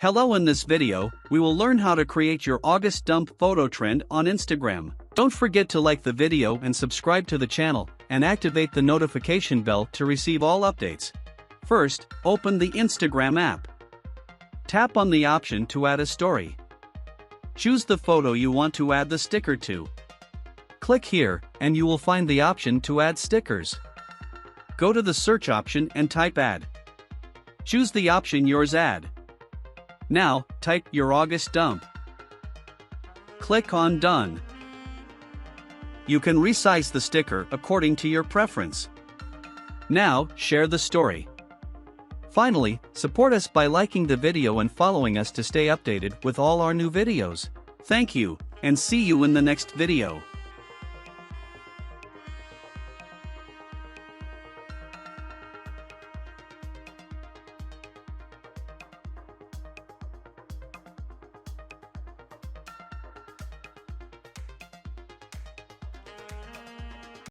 Hello, in this video, we will learn how to create your August dump photo trend on Instagram. Don't forget to like the video and subscribe to the channel, and activate the notification bell to receive all updates. First, open the Instagram app. Tap on the option to add a story. Choose the photo you want to add the sticker to. Click here, and you will find the option to add stickers. Go to the search option and type add. Choose the option yours add. Now, type your August dump. Click on Done. You can resize the sticker according to your preference. Now, share the story. Finally, support us by liking the video and following us to stay updated with all our new videos. Thank you, and see you in the next video.